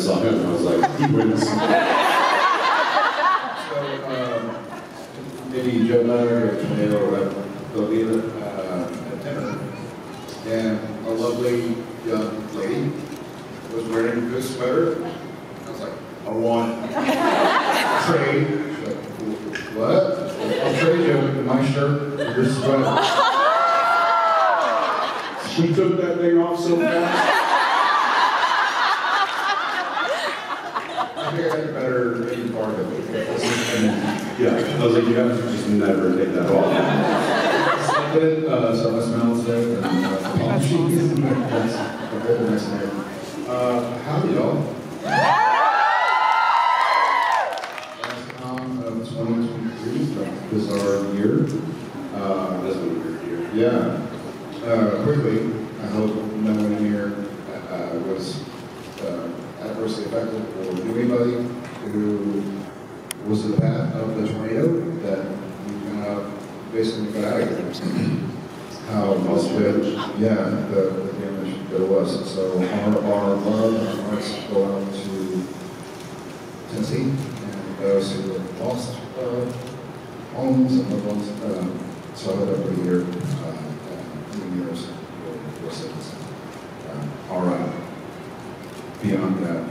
saw him, and I was like, he wins. So, maybe Joe Leonard or Tomato or whatever, they'll be at dinner, and a lovely young lady was wearing a good sweater. I was like, I want trade. She's like, what? I'll trade you my shirt for your sweater. She took that thing off so fast. I think I had a better maybe part of it. Yeah, I was like, you have to just never take that off. So I did, so I smelled today, and cheese. That's a very nice name. Howdy, y'all. Last time of 2023, bizarre year. That's been a weird year. Yeah. Quickly, I hope no one in here was adversely affected or knew anybody who was in the path of the tornado that basically got out of here. How much damage? Yeah, the damage there was. So our love and our hearts go out to Tennessee and those who have lost homes and loved ones. So I hope everybody here years will say this. All right. Beyond that,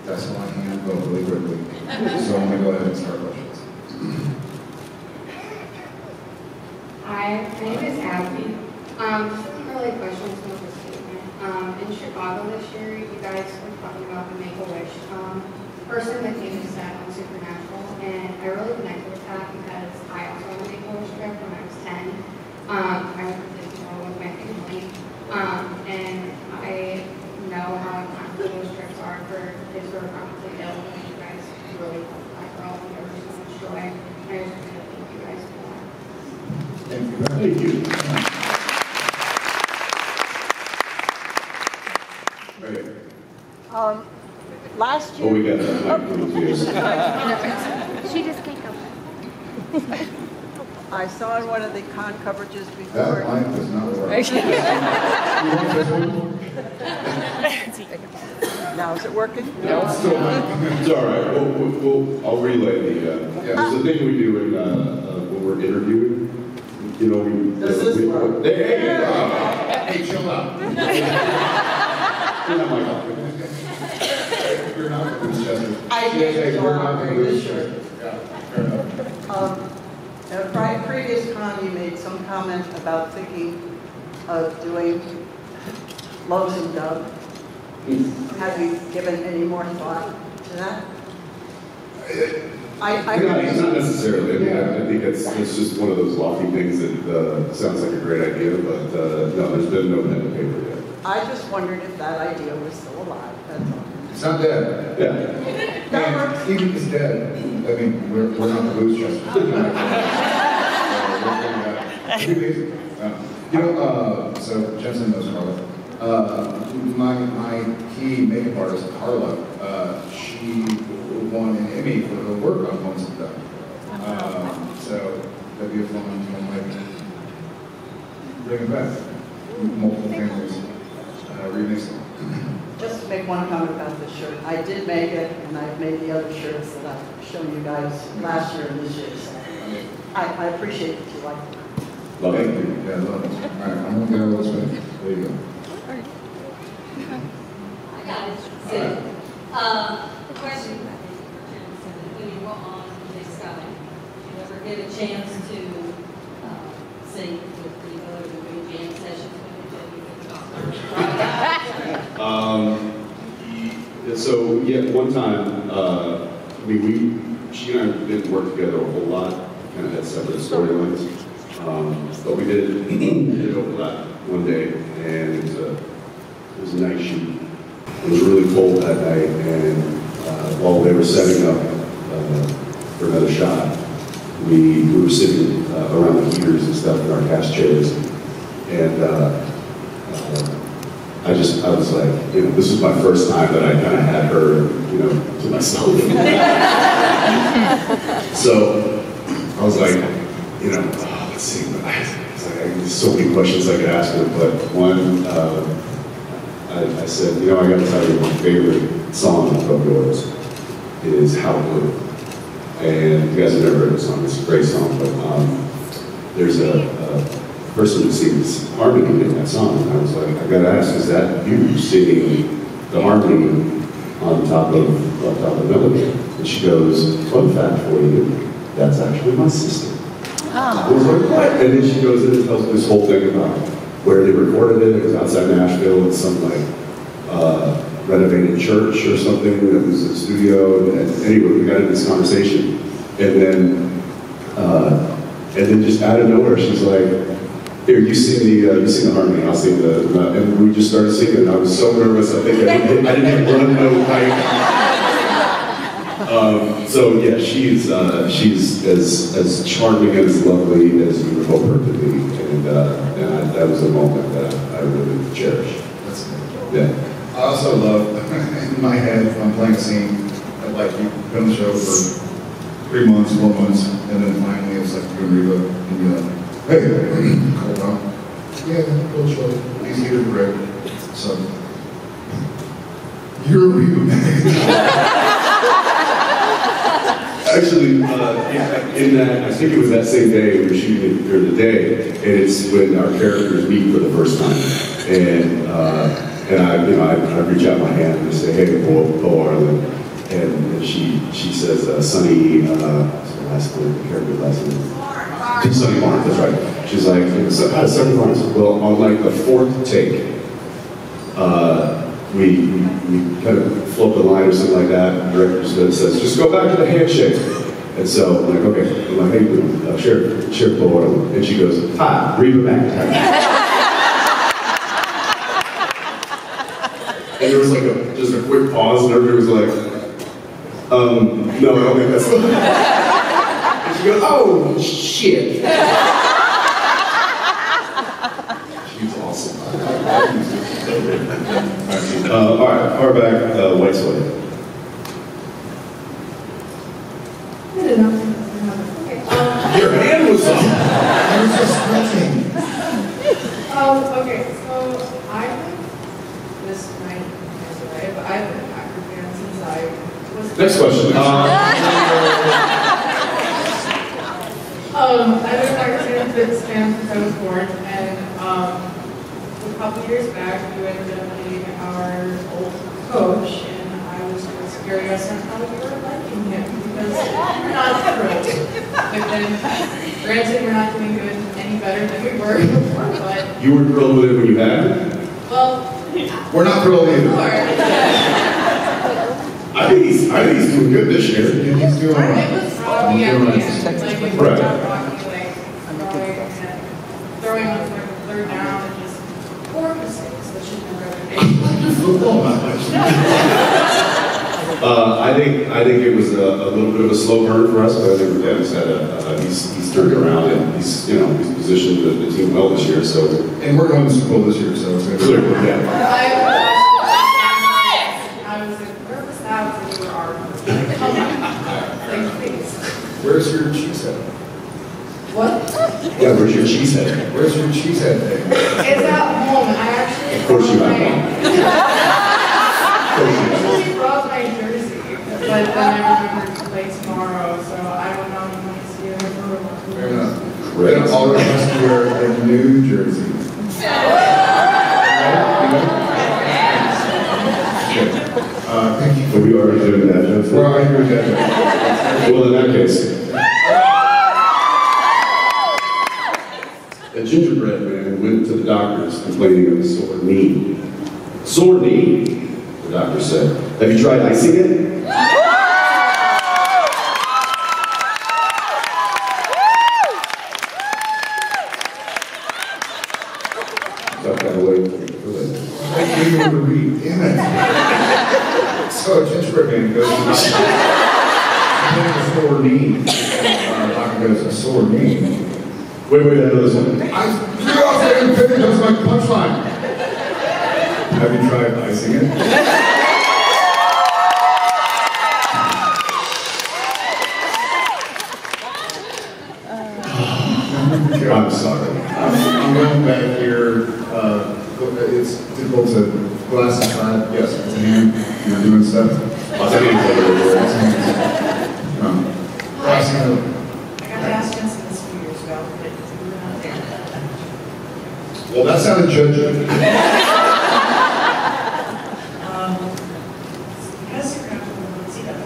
that's all I can go really quickly. So I'm going to go ahead and start questions. Hi, my name is Abby. This isn't really a question, it's more of a statement. In Chicago this year, you guys were talking about the Make-A-Wish person that came to set on Supernatural, and I really connected with that because I also had a Make-A-Wish trip when I was 10. I went to Disney World with my family, and I know how impactful those trips are for kids who are chronically ill, and you guys really helped that girl, and there was so much joy. I just want to thank you guys for that. Thank you. Thank you. Last year. Oh, we got that mic coming to you. She just can't go. I saw in one of the con coverages That before. mic does not work. You want this one? Now, is it working? No, it's still not. It's all right. I'll relay the. There's a thing we do when we're interviewing. You know, Does this work? Hey, chill out. You're not my dog. You're not the boost chester. I did You're not the boost shirt. Yeah, fair enough. At a previous con, you made some comment about thinking of doing Lonesome Dove. Have you given any more thought to that? Not necessarily. I mean, I think it's just one of those lofty things that sounds like a great idea, but no, there's been no pen to paper yet. I just wondered if that idea was still alive, that's all. It's not dead. Yeah. And even if it's dead, I mean, we're not the boost chester. So Jensen knows Carla. My key makeup artist, Carla, she won an Emmy for her work on Lonesome Dove. So that'd be a fun one, like bring it back. Multiple families, remix them. Just to make one comment about this shirt. I did make it, and I've made the other shirts that I've shown you guys last year and this year. So I appreciate that you like them. Love Thank it. you. Yeah, love it. All right, I'm going to go this way. There you go. I got it. So, the question for Jensen, when you were on Big Sky, did you ever get a chance to sing with the other jam sessions when you So yeah, one time, she and I didn't work together a whole lot. Kind of had separate storylines, but we did overlap one day, and it was a night shoot. It was really cold that night, and while they were setting up for another shot, we were sitting around the heaters and stuff in our cast chairs, and I was like, this was my first time that I kind of had her, to myself. So I was like, let's see. There's so many questions I could ask her, but one, I I said, you know, I got to tell you, my favorite song of yours is How Blue. And you guys have never heard the song, it's a great song, but there's a person who sings harmony in that song, and I was like, I gotta ask, is that you singing the harmony on top of the melody? And she goes, fun fact for you, that's actually my sister. I was like, what? And then she goes in and tells me this whole thing about where they recorded it. It was outside Nashville in some like renovated church or something. It was a studio. And anyway, we got into this conversation, and then just out of nowhere, she's like, "Here, you sing the harmony. I'll sing the." And we just started singing. And I was so nervous. I think I didn't even run no height. So yeah, she's as charming and as lovely as you would hope her to be, and that was a moment that I really cherish. That's good. Yeah. I also love, in my head, if I'm playing a scene, that like you've been on the show for 3 months, 4 months, and then finally it's like you're going to Reba, and you're like, hey, hold on. Yeah, cool show. He's here to break. So, you're Reba. Actually, in that, I think it was that same day we were shooting it, or the day, and it's when our characters meet for the first time. And I reach out my hand and I say, hey, Bo Arlen. And she says, Sonny, what's her last name, the character's last name? Sonny Barnes, that's right. She's like, Sonny Barnes. Well, on like the 4th take, we kind of float the line or something like that. The director says, just go back to the handshake. And so I'm like, okay. I'm like, hey, Sheriff Bo Arlen. And she goes, hi, Reba McIntyre. And there was like just a quick pause, and everybody was like, no, I don't think that's the And she goes, oh, shit. She's awesome. All right, Hardback, White Sweater. Good enough. Okay. Your hand was up. I was just stretching. Okay, so I think this might is right, but I've been a Packer fan since I was. Next question. I've been a Packer fan since I was born, and a couple years back, you ended up being our old coach, and I was just curious on how you were liking him, because we're not thrilled with him. Granted, we're not doing good any better than we were before, but... You were thrilled with it when you had it? Well... We're not thrilled either. I think he's doing good this year. He's doing all It right. was rocky at the end, like we Right. were rocky, like throwing on like third down and just 4 mistakes that should never have been made. Football knowledge. I think it was a little bit of a slow burn for us, but I think Dennis had he's turned around and he's positioned the team well this year. So And we're going to the Super Bowl this year, so it's going to be clearly, yeah. I was like, nervous now because we were Argos. Like, come on. Like, please. Where's your cheesehead? What? Yeah, where's your cheesehead? Where's your cheesehead thing? It's at home. I actually... Of course you have one. I actually brought my jersey, but then I remembered to play tomorrow, so I don't know if you want to see it or Fair enough. Great. Then all of us wear a new jersey. Thank you. Are we already doing that, Jensen? We're already doing that. Well, in that case, a gingerbread man went to the doctors complaining of a sore knee. Sore knee, the doctor said. Have you tried icing it? Tuck that away for later. I knew you were to read. Damn it. So a gingerbread man goes to a sore knee. Doctor goes, a sore knee. Wait, I know this one. You're off there and finish. That was my punchline. Have you tried icing it? I'm sorry. I'm going back here. It's difficult to Glasses side, yes, it's a hand, you're doing stuff. Lots of hands over there. Glasses, I got to ask Jensen this a few years ago, but we were not there. well, that sounded judgy. Because you're going to see that,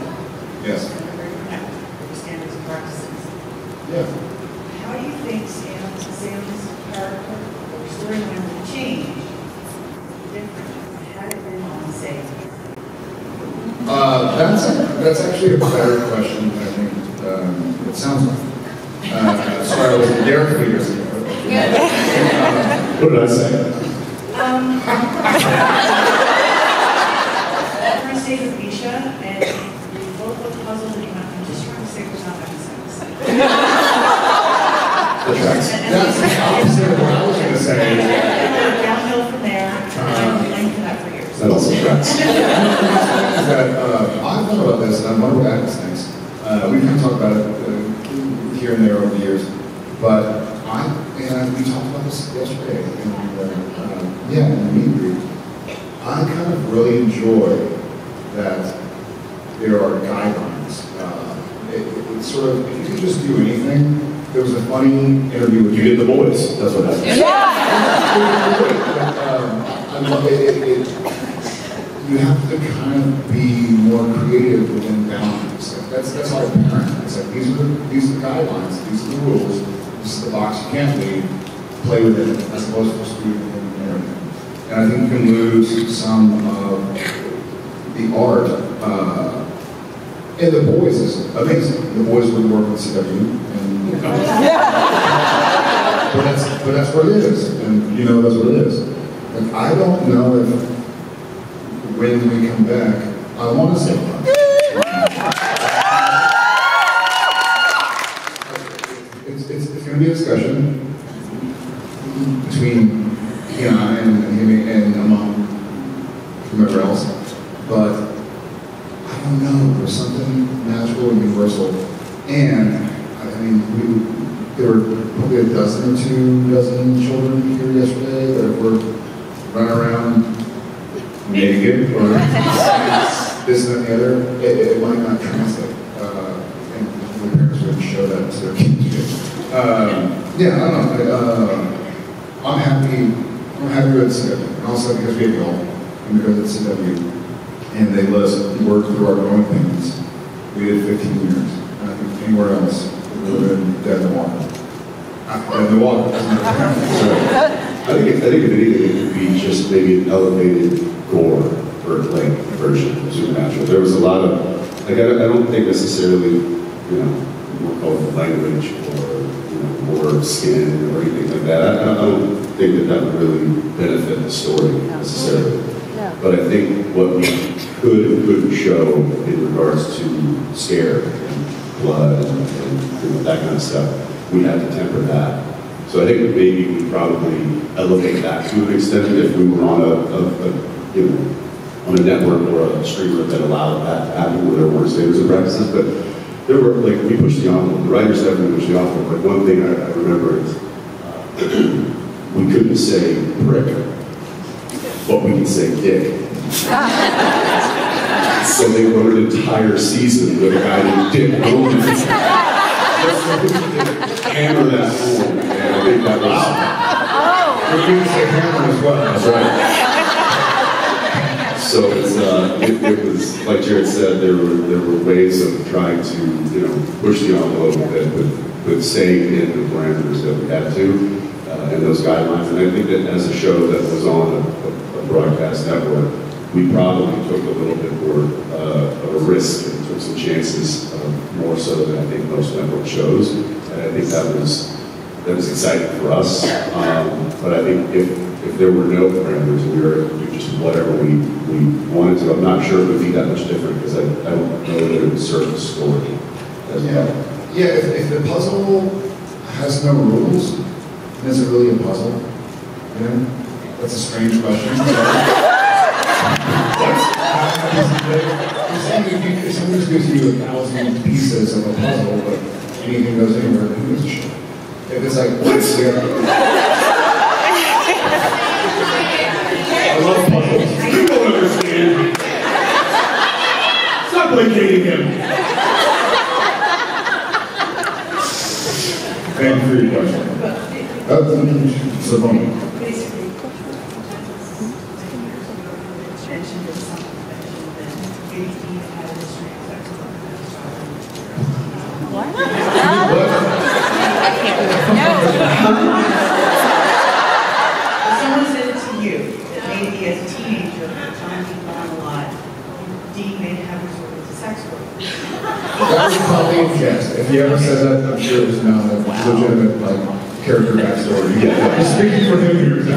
Yes. you're very connected with your standards and practices. Yeah. How do you think Sam's character or storyline would change different had it been on stage? That's actually a better question, I think. It sounds like. Sorry, I was in Derek Peters. What did I say? We're on stage with Misha, and we both look puzzled, and you went, I'm just trying to say what's not making sense. That's the opposite of what I was going to say. Downhill from there, and I've been linked to that for years. That also tracks. I've thought about this, and I wonder what Agnes thinks. We kind of talked about it here and there over the years, but we talked about this yesterday, and in the meet and greet. I kind of really enjoy that there are guidelines. It's sort of, if you can just do anything. There was a funny interview with You get the boys. That's what happened. I love it. You have to kind of be more creative within boundaries. That's how I parent. It's like these are the guidelines, these are the rules, this is the box you can't leave, play with it, as opposed to just doing everything. And I think you can lose some of the art. And the boys is amazing. The boys would work with CW, and but that's what it is, and you know that's what it is. And I don't know if when we come back, I want to say it's going to be a discussion between he and I and him and among whomever else, but I don't know. There's something natural and universal, and I mean there were probably a dozen or 2 dozen children here yesterday that were running around naked or this and the other. It might not translate, and the parents wouldn't show that to their kids. Yeah, I don't know. I'm happy with CW, and also because we have y'all, and because it's CW, and they let us work through our growing pains. We did 15 years, and I think anywhere else, we would have been dead in the water. Dead in the water. I think if anything, it could be just maybe an elevated gore or like version of Supernatural. There was a lot of I don't think necessarily more colorful language or more skin or anything like that. I don't think that would really benefit the story necessarily. No. But I think what we could and couldn't show in regards to scare and blood and that kind of stuff, we had to temper that. So I think maybe we probably elevate that to an extent if we were on on a network or a streamer that allowed that to happen where there weren't standards and practices. But there were, we pushed the envelope. The writers definitely pushed the envelope. But one thing I remember is we couldn't say prick, but we could say dick. So they wrote an entire season with a guy named Dick Bowman. Hammer that home, and I think that was. We can say hammer as well. That's right. So it was like Jared said. There were ways of trying to push the envelope that would stay in the parameters that we had to, and those guidelines. And I think that as a show that was on a broadcast network, we probably took a little bit more of a risk and took some chances, more so than I think most network shows. And I think that was exciting for us. But I think if there were no parameters and we were able to do just whatever we wanted to, I'm not sure it would be that much different because I don't know that it would serve the story as well. Yeah, if the puzzle has no rules, then is it really a puzzle? That's a strange question. If somebody gives you 1,000 pieces of a puzzle, but anything goes anywhere, who gives a shit? If it's like, what's there? I love puzzles. understand. Stop placating him. Thank you for your question. Savona. Basically, mentioned in some convention that JD had a history of sex work. Someone said it to you, that maybe as a teenager, at the time you've gone a lot, Dean may have resorted to sex work. That was probably a guess. If he ever said that, I'm sure it was not a legitimate, like, character backstory. Yeah. Speaking for him here, he's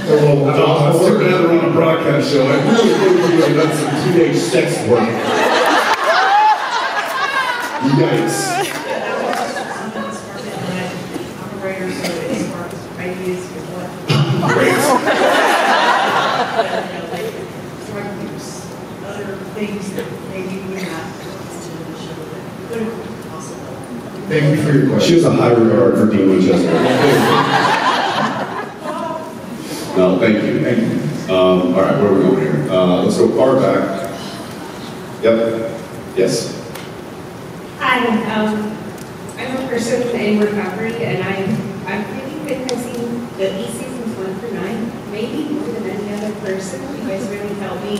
a little... I was looking at her on a broadcast show. I really think you have done some teenage sex work. Yikes. I'm a writer, so it sparks ideas for what. Drug use, other things that maybe we're not considered in the show that could have been possible. Thank you for your question. She has a high regard for Dean Winchester. No, thank you. Thank you. All right, where are we going here? Let's go far back. Yep. Yes. Hi, I'm a person in recovery, and I've really been missing the seasons 1 through 9, maybe more than any other person. You guys really helped me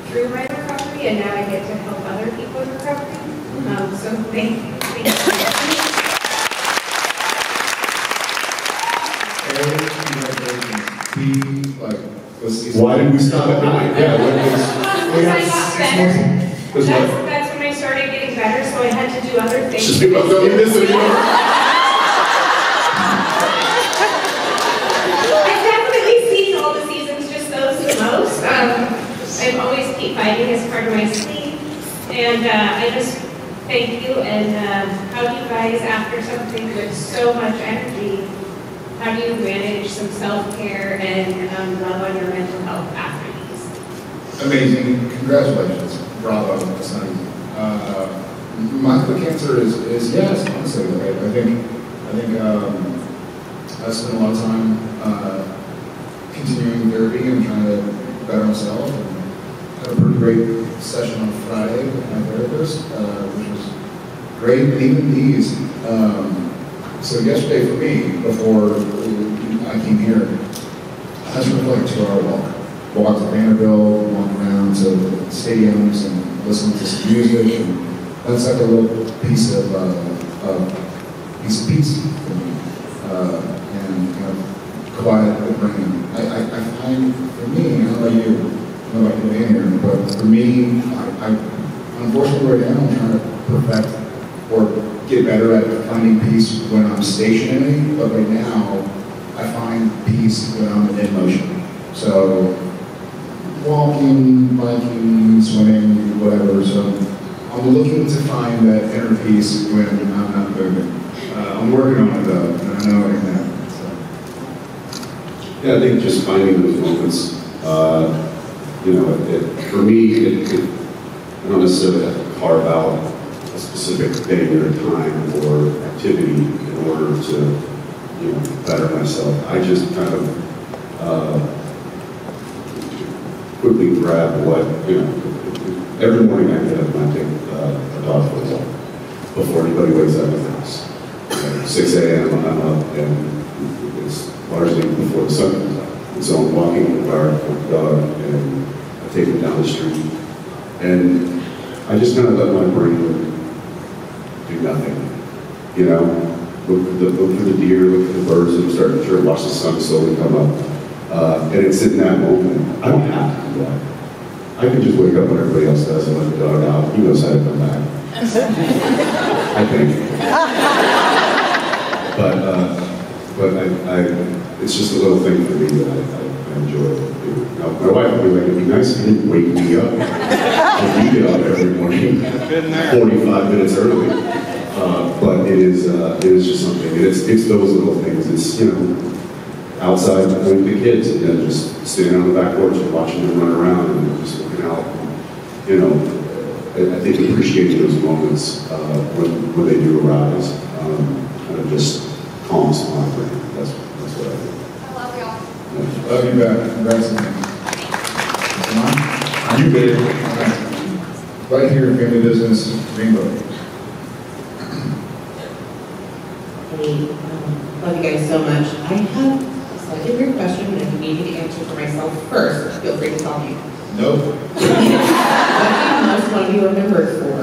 through my recovery, and now I get to help other people in recovery. So thank you. Why did we stop at 9? Yeah, Because I got better. That's when I started getting better, so I had to do other things. She's like, don't do this anymore. I've definitely seen all the seasons, just those the most. I always keep fighting as part of my sleep, and I just thank you. And how do you guys, after something with so much energy, how do you manage some self-care and love on your mental health after these? Amazing. Congratulations. Bravo. That's not easy. My quick answer is yes, honestly. Like, I think I spent a lot of time continuing therapy and trying to better myself. And had a pretty great session on Friday with my therapist, which was great. And even these. So yesterday for me, before I came here, I just went like a 2-hour walk. Walked to Vanderbilt, walked around to stadiums and listened to some music, and that's like a little piece of peace for me, and kind of quiet the brain. I find for me, I don't know about you, I don't know about you in here, but for me, I unfortunately right now I'm trying to perfect or get better at finding peace when I'm stationary, but right now I find peace when I'm in motion. So walking, biking, swimming, whatever. So I'm looking to find that inner peace when I'm not moving. I'm working on it though, and I know it can happen. So. Yeah, I think just finding those moments, for me, I don't necessarily have to carve out a specific day or time or activity in order to, better myself. I just kind of quickly grab what, every morning I get up and I take a dog for a walk before anybody wakes up in the house. 6 a.m. I'm up and it's largely before the sun comes up. And so I'm walking in the park with the dog and I take him down the street and I just kind of let my brain do nothing, look for the deer, look for the birds that are starting to watch the sun slowly come up. And it's in that moment, I don't have to do that. I can just wake up when everybody else does and let the dog out. He knows how to come back. I think. But it's just a little thing for me that I enjoy. Now, my wife would be like, it'd be nice if you didn't wake me up. We get up every morning, 45 minutes early. But it is just something. It's those little things. It's outside with the kids, just sitting on the back porch and watching them run around and just looking out. I think appreciating those moments when they do arise, kind of just calms my brain. That's what I do. I love y'all. Love you back. Congrats. You did. Right here, family business, Rainbow. Hey, love you guys so much. I have a slightly weird question, and if you need me to answer for myself first, feel free to tell me. Nope. What do you most want to be remembered for?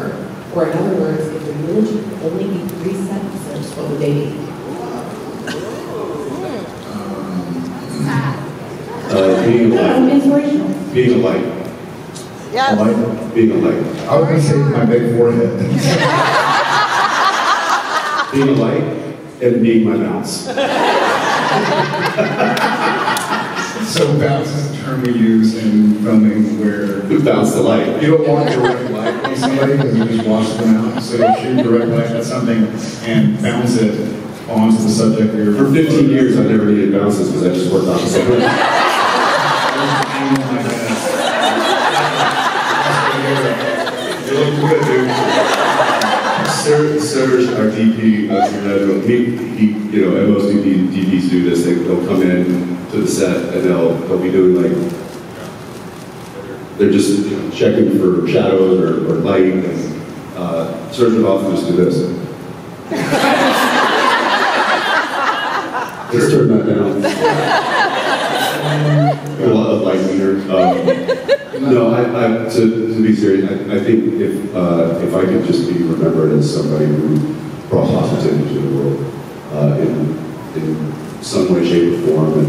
Or in other words, if your eulogy could only be 3 sentences, what would they be? Being a light. Inspirational. Being a light. Yes. Being a light. I was going to say my big forehead. Being a light and being my bounce. So bounce is the term we use in filming where Who bounced the light? you don't want direct light on somebody because you just wash them out. So you shoot direct light at something and bounce it onto the subject of your. For 15 years, I never needed bounces because I just worked opposite. You look good, dude. Serge, our DP, he, you know, and most DPs do this. They'll come in to the set and they'll be doing like, they're just checking for shadows or light, and Serge would often just do this. Let's turn that down. A lot of light meter. No, to be serious, I think if I could just be remembered as somebody who brought positivity to the world in some way, shape, or form, and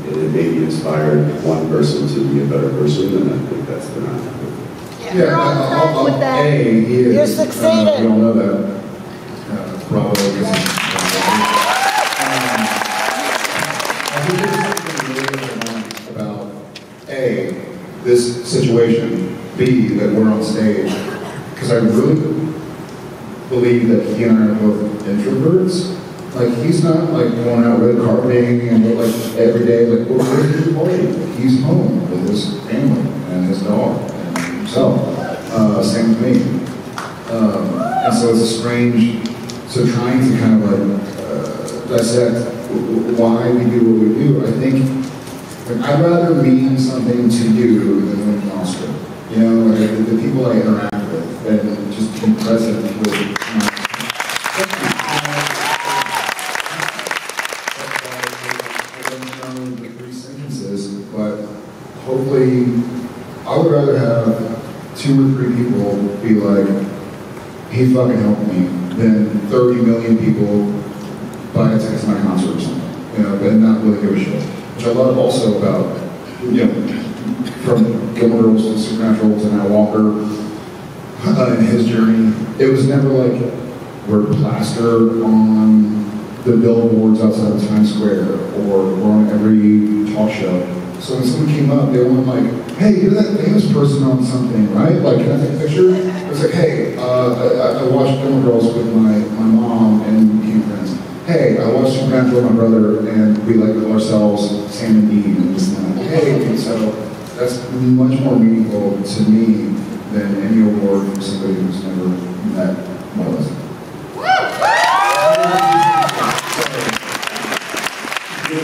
it maybe inspired one person to be a better person, then I think that's the matter. Yeah, A, he is. You succeeded. We all know that. Bravo. I think there's something really about A, this situation, B, that we're on stage, because I really believe that he and I are both introverts. Like, he's not like going out red carpeting and like every day, like, we're ready to party. He's home with his family and his dog and himself. Same with me. And so it's a strange, so trying to kind of like dissect why we do what we do. I think I'd rather mean something to you than win an Oscar. You know, like the people I interact with, and just be present with my. I don't know the 3 sentences, but hopefully, I would rather have 2 or 3 people be like, he fucking helped me, than 30 million people buy a ticket to my concert or something. You know, and not really give a shit. Which I love also about, you know, from Gilmore Girls to Supernatural to now Walker, in his journey, it was never like we're plastered on the billboards outside of Times Square or on every talk show. So when someone came up, they weren't like, hey, you're that famous person on something, right? Like, can I take a picture? It was like, hey, I watched Gilmore Girls with my mom and we became friends. Hey, I watched Supernatural with my brother, and we like call ourselves Sam and Dean, and just like, hey, so that's much more meaningful to me than any award from somebody who's never met Melissa. You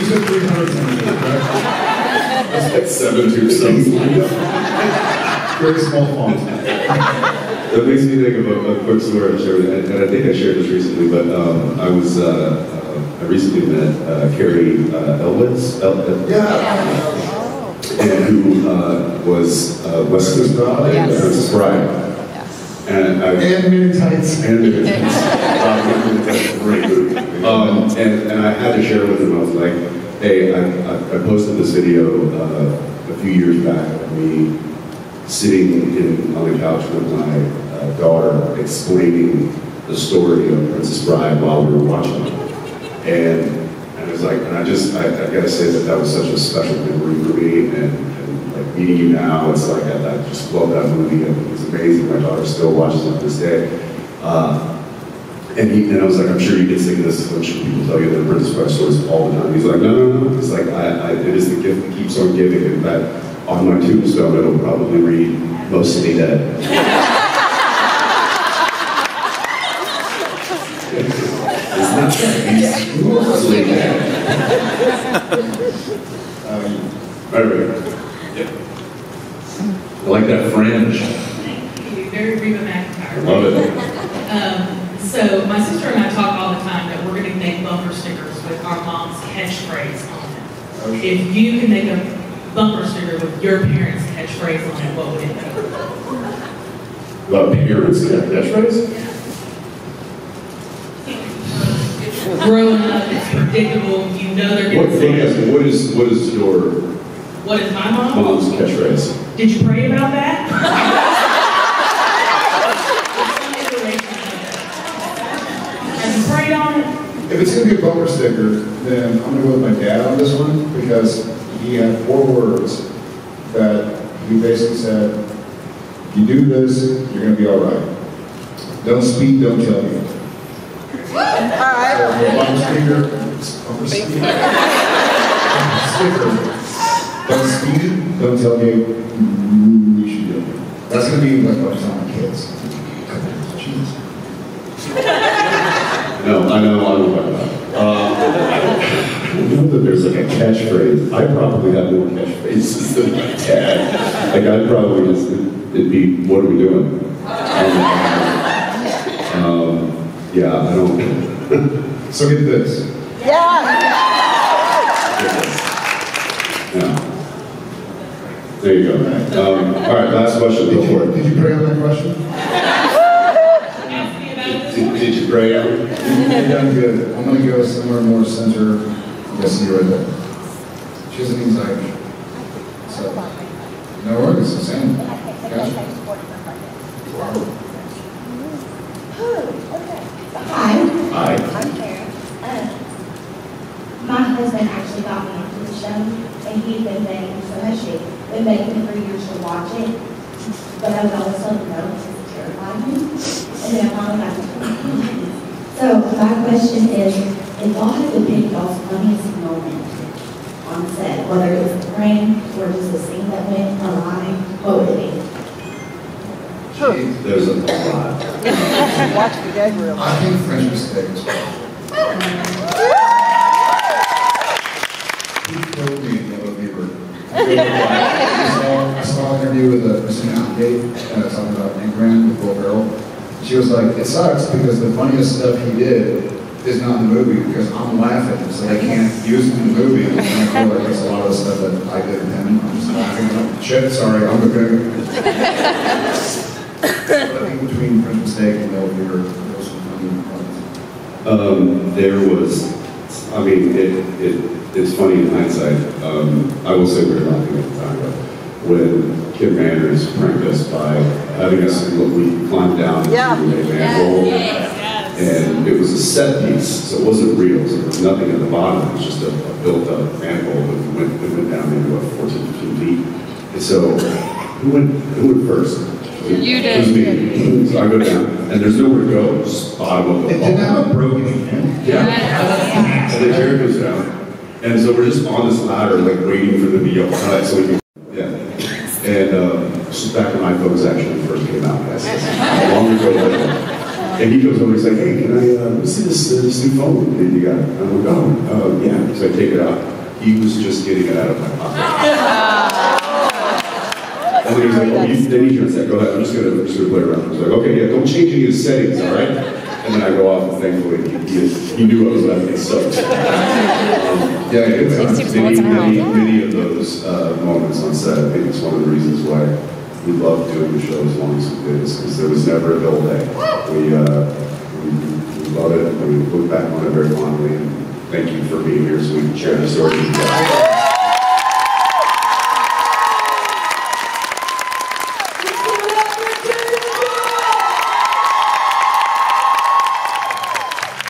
said 300 sentences, right? That's like 7 or something. Very small font. That makes me think of a quick story I shared, and I think I shared this recently, but I recently met Carrie Elwitz, and who was Wesley's Princess Bride. And many tights. And many tights. Great movie. And I had to share with him, I was like, hey, I posted this video a few years back of me sitting on the couch with my daughter explaining the story of Princess Bride while we were watching it. And it was like, and I gotta say that was such a special memory for me, and like meeting you now, it's like, I just love that movie, and it's amazing. My daughter still watches it to this day. And I was like, I'm sure you get sick of this when people tell you the Princess Bride stories all the time. He's like, no. It's like, it is the gift that keeps on giving. In fact, on my tombstone, it'll probably read, mostly dead. It's not that, he's mostly dead. Right. I like that fringe. Thank you. Very Reba McEntire. I love it. So my sister and I talk all the time that we're going to make bumper stickers with our mom's catchphrase on it. Okay. If you can make a bumper sticker with your parents' catchphrase on it, what would it be? Parents catchphrase? Growing up, it's predictable. You know they're going to say it. What is your What is my mom? mom's catchphrase? Did you pray about that? Have you prayed on it? If it's gonna be a bumper sticker, then I'm gonna go with my dad on this one because he had 4 words that he basically said, if you do this, you're gonna be all right. Don't speed, don't kill me. All right. So, bumper sticker, sticker. Don't speed, don't tell me you should do it. That's gonna be like what I tell my kids. Jeez. No, I know what I'm talking about. I don't know that there's like a catchphrase. I probably have more catchphrases than my dad. Like I'd probably just, it'd be, what are we doing? Yeah, I don't. So get this. Yeah. Yeah. There you go. All right, last question. Go for it. Did you pray on that question? Did you pray out? You're done good. I'm gonna go somewhere more center. Yes, you're right there. She has an anxiety. So, no worries, the same. Gotcha. Hi. Hi. I'm Karen. My husband actually got me onto the show, and he'd been begging so much. He'd been begging for years to watch it, but I would always tell him no because it terrified me. And then I finally got to So my question is, if y'all had to pick y'all's funniest moment on set, whether it was a prank or just a scene that went awry, what would it be? There's a lot. Watch the gag reel. I think French mistakes. He told me about Bieber. I saw an interview with Christina Applegate talking about Ingram with Will Ferrell. She was like, it sucks because the funniest stuff he did is not in the movie because I'm laughing, so they can't use it in the movie. And I feel like there's a lot of the stuff that I did with him. I'm just laughing. I'm like, shit, sorry, I'm okay. I think between French Mistake and Will Bieber, there was some funny moments. There was, I mean, it's funny in hindsight. I will say we were laughing at the time, but when Kim Manners pranked us by having us, we climbed down into a manhole, and it was a set piece, so it wasn't real, so there was nothing at the bottom, it was just a built-up manhole that went down maybe, 14, 15 feet. And so, who went first? You did. It was me. So I go down, and there's nowhere to go, just bottom of the It didn't have a broken hand. Yeah. And the chair goes down. And so we're just on this ladder, like waiting for the video cut so we can, And this is back when iPhones actually first came out, guys. Long ago. And he goes over, he's like, hey, can I see this new phone that you got? And I'm like, oh, yeah. So I take it out. He was just getting it out of my pocket. And then he's like, oh, then he turns that, go ahead, I'm just gonna play around. He's like, okay, yeah, don't change any of the settings, all right? And then I go off, and thankfully, he knew I was laughing, so. Many of those moments on set, I think it's one of the reasons why we love doing the show as long as we did, because there was never a dull day. We love it, and we look back on it very fondly, and thank you for being here so we can share the story with you guys.